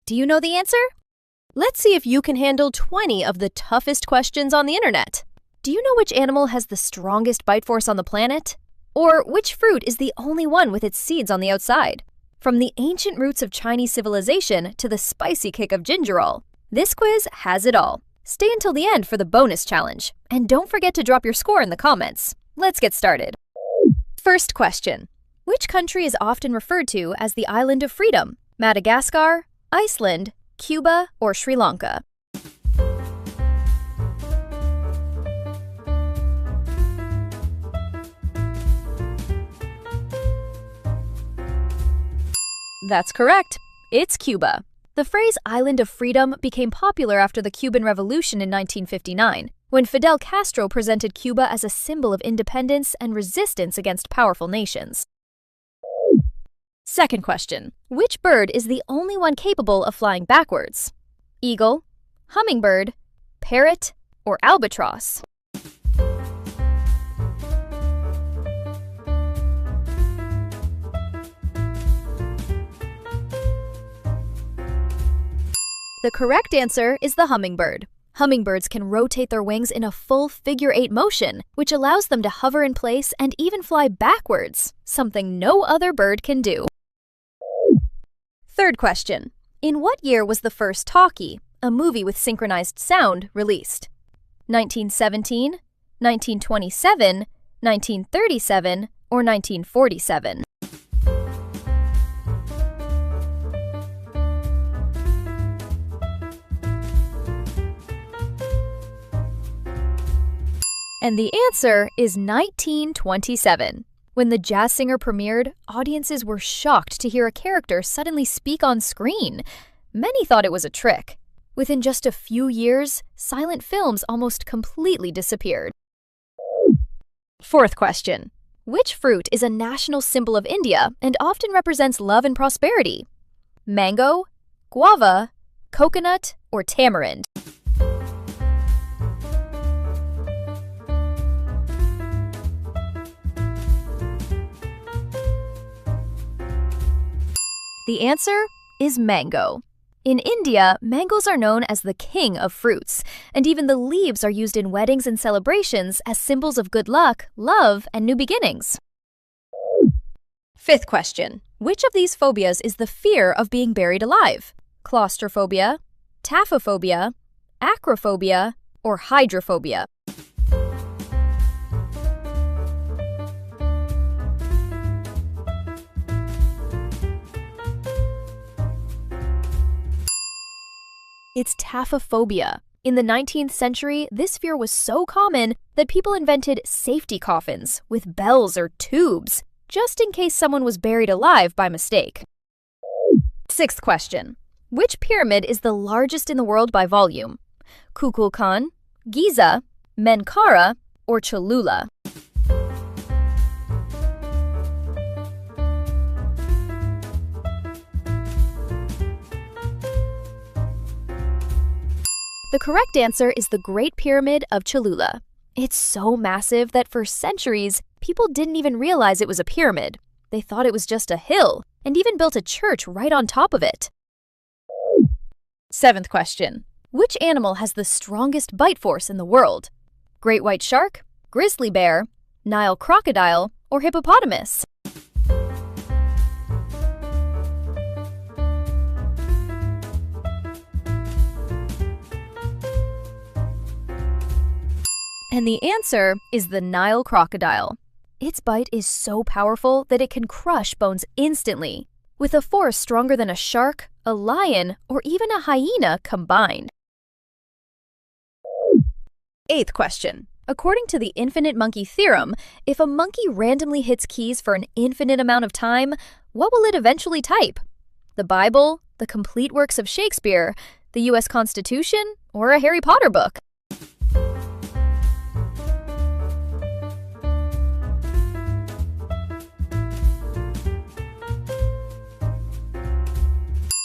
Do you know the answer? Let's see if you can handle 20 of the toughest questions on the internet. Do you know which animal has the strongest bite force on the planet? Or which fruit is the only one with its seeds on the outside? From the ancient roots of Chinese civilization to the spicy kick of gingerol, this quiz has it all. Stay until the end for the bonus challenge. And don't forget to drop your score in the comments. Let's get started. First question. Which country is often referred to as the Island of Freedom? Madagascar, Iceland, Cuba, or Sri Lanka? That's correct. It's Cuba. The phrase Island of Freedom became popular after the Cuban Revolution in 1959, when Fidel Castro presented Cuba as a symbol of independence and resistance against powerful nations. Second question. Which bird is the only one capable of flying backwards? Eagle, hummingbird, parrot, or albatross? The correct answer is the hummingbird. Hummingbirds can rotate their wings in a full figure-8 motion, which allows them to hover in place and even fly backwards, something no other bird can do. Third question. In what year was the first talkie, a movie with synchronized sound, released? 1917, 1927, 1937, or 1947? And the answer is 1927. When the jazz singer premiered, audiences were shocked to hear a character suddenly speak on screen. Many thought it was a trick. Within just a few years, silent films almost completely disappeared. Fourth question. Which fruit is a national symbol of India and often represents love and prosperity? Mango, guava, coconut, or tamarind? The answer is mango. In India, mangoes are known as the king of fruits, and even the leaves are used in weddings and celebrations as symbols of good luck, love, and new beginnings. Fifth question. Which of these phobias is the fear of being buried alive? Claustrophobia, taphophobia, acrophobia, or hydrophobia? It's taphophobia. In the 19th century, this fear was so common that people invented safety coffins with bells or tubes, just in case someone was buried alive by mistake. Sixth question. Which pyramid is the largest in the world by volume? Kukulkan, Giza, Menkaure, or Cholula? The correct answer is the Great Pyramid of Cholula. It's so massive that for centuries, people didn't even realize it was a pyramid. They thought it was just a hill, and even built a church right on top of it. Seventh question. Which animal has the strongest bite force in the world? Great white shark, grizzly bear, Nile crocodile, or hippopotamus? And the answer is the Nile crocodile. Its bite is so powerful that it can crush bones instantly, with a force stronger than a shark, a lion, or even a hyena combined. Eighth question. According to the Infinite Monkey Theorem, if a monkey randomly hits keys for an infinite amount of time, what will it eventually type? The Bible, the complete works of Shakespeare, the US Constitution, or a Harry Potter book?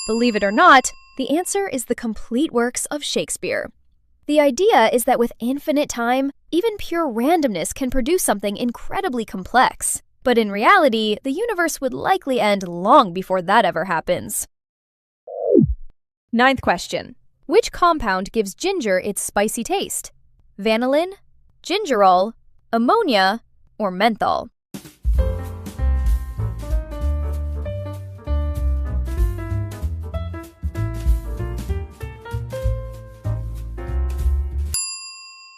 Believe it or not, the answer is the complete works of Shakespeare. The idea is that with infinite time, even pure randomness can produce something incredibly complex. But in reality, the universe would likely end long before that ever happens. Ninth question. Which compound gives ginger its spicy taste? Vanillin, gingerol, ammonia, or menthol?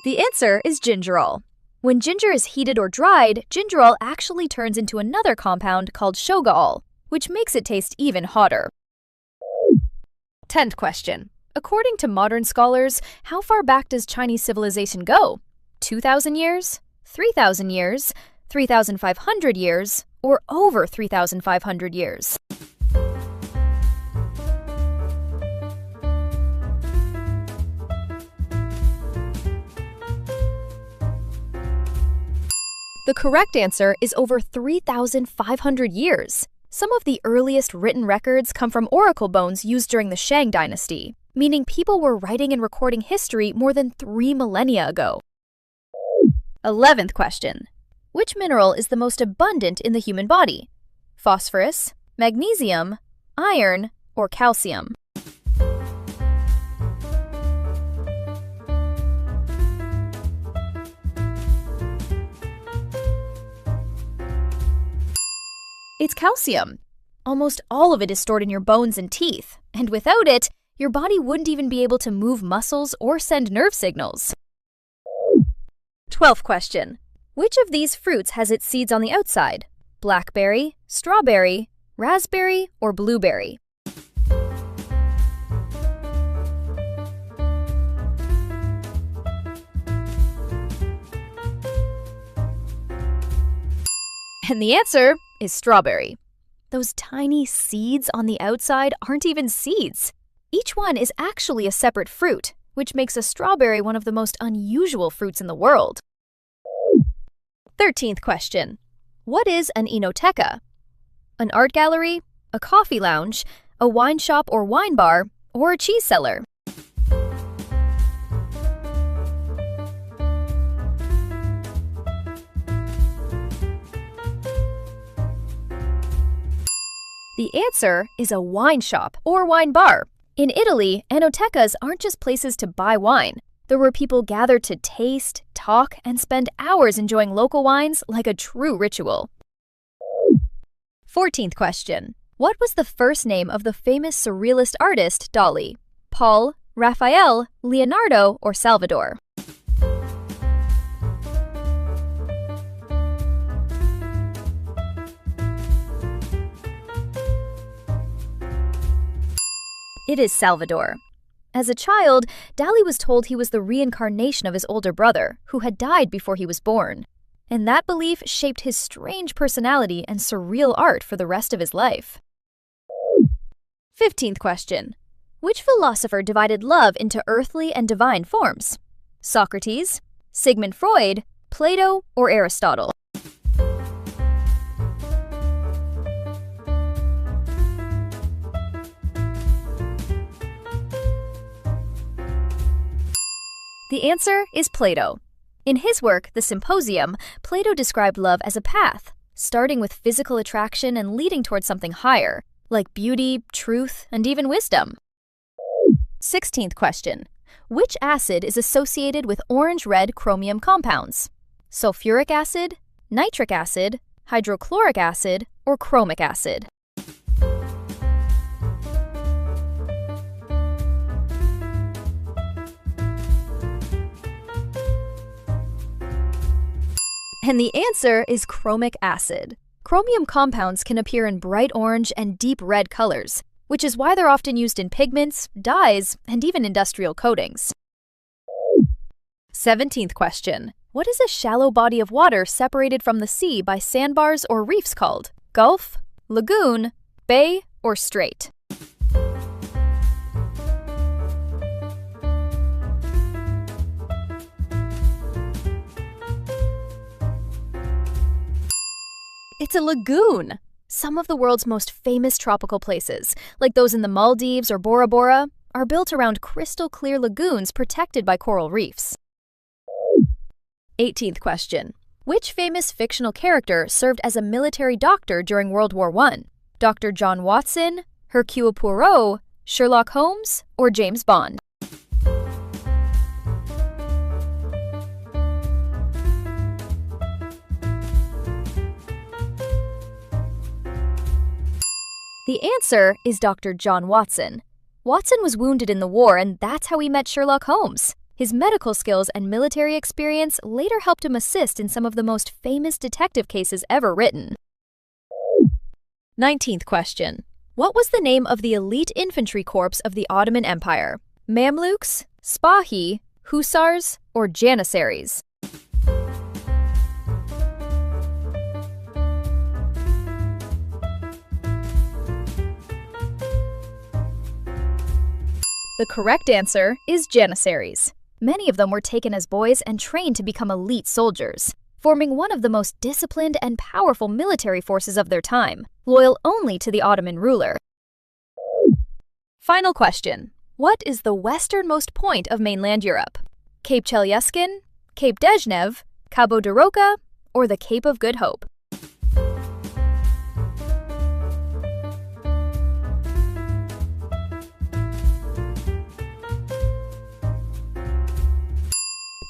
The answer is gingerol. When ginger is heated or dried, gingerol actually turns into another compound called shogaol, which makes it taste even hotter. 10th question. According to modern scholars, how far back does Chinese civilization go? 2,000 years? 3,000 years? 3,500 years? Or over 3,500 years? The correct answer is over 3,500 years. Some of the earliest written records come from oracle bones used during the Shang dynasty, meaning people were writing and recording history more than 3 millennia ago. 11th question. Which mineral is the most abundant in the human body? Phosphorus, magnesium, iron, or calcium? It's calcium. Almost all of it is stored in your bones and teeth, and without it, your body wouldn't even be able to move muscles or send nerve signals. 12th question. Which of these fruits has its seeds on the outside? Blackberry, strawberry, raspberry, or blueberry? And the answer is strawberry. Those tiny seeds on the outside aren't even seeds. Each one is actually a separate fruit, which makes a strawberry one of the most unusual fruits in the world. 13th question. What is an enoteca? An art gallery, a coffee lounge, a wine shop or wine bar, or a cheese cellar? The answer is a wine shop or wine bar. In Italy, enotecas aren't just places to buy wine. They're where people gather to taste, talk, and spend hours enjoying local wines like a true ritual. 14th question. What was the first name of the famous surrealist artist Dalí? Paul, Raphael, Leonardo, or Salvador? It is Salvador. As a child, Dalí was told he was the reincarnation of his older brother, who had died before he was born. And that belief shaped his strange personality and surreal art for the rest of his life. 15th question. Which philosopher divided love into earthly and divine forms? Socrates, Sigmund Freud, Plato, or Aristotle? The answer is Plato. In his work, The Symposium, Plato described love as a path, starting with physical attraction and leading towards something higher, like beauty, truth, and even wisdom. 16th question. Which acid is associated with orange-red chromium compounds? Sulfuric acid, nitric acid, hydrochloric acid, or chromic acid? And the answer is chromic acid. Chromium compounds can appear in bright orange and deep red colors, which is why they're often used in pigments, dyes, and even industrial coatings. 17th question. What is a shallow body of water separated from the sea by sandbars or reefs called? Gulf, lagoon, bay, or strait? It's a lagoon. Some of the world's most famous tropical places, like those in the Maldives or Bora Bora, are built around crystal-clear lagoons protected by coral reefs. 18th question. Which famous fictional character served as a military doctor during World War I? Dr. John Watson, Hercule Poirot, Sherlock Holmes or James Bond? The answer is Dr. John Watson. Watson was wounded in the war, and that's how he met Sherlock Holmes. His medical skills and military experience later helped him assist in some of the most famous detective cases ever written. 19th question. What was the name of the elite infantry corps of the Ottoman Empire? Mamluks, Spahi, Hussars, or Janissaries? The correct answer is Janissaries. Many of them were taken as boys and trained to become elite soldiers, forming one of the most disciplined and powerful military forces of their time, loyal only to the Ottoman ruler. Final question. What is the westernmost point of mainland Europe? Cape Chelyuskin, Cape Dezhnev, Cabo de Roca, or the Cape of Good Hope?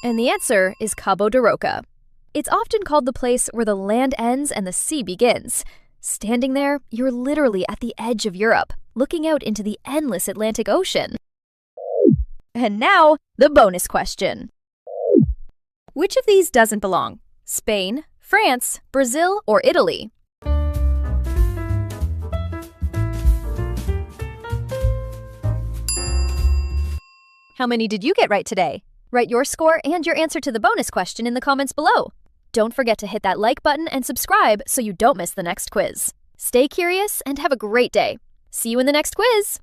And the answer is Cabo de Roca. It's often called the place where the land ends and the sea begins. Standing there, you're literally at the edge of Europe, looking out into the endless Atlantic Ocean. And now, the bonus question. Which of these doesn't belong? Spain, France, Brazil, or Italy? How many did you get right today? Write your score and your answer to the bonus question in the comments below. Don't forget to hit that like button and subscribe so you don't miss the next quiz. Stay curious and have a great day. See you in the next quiz!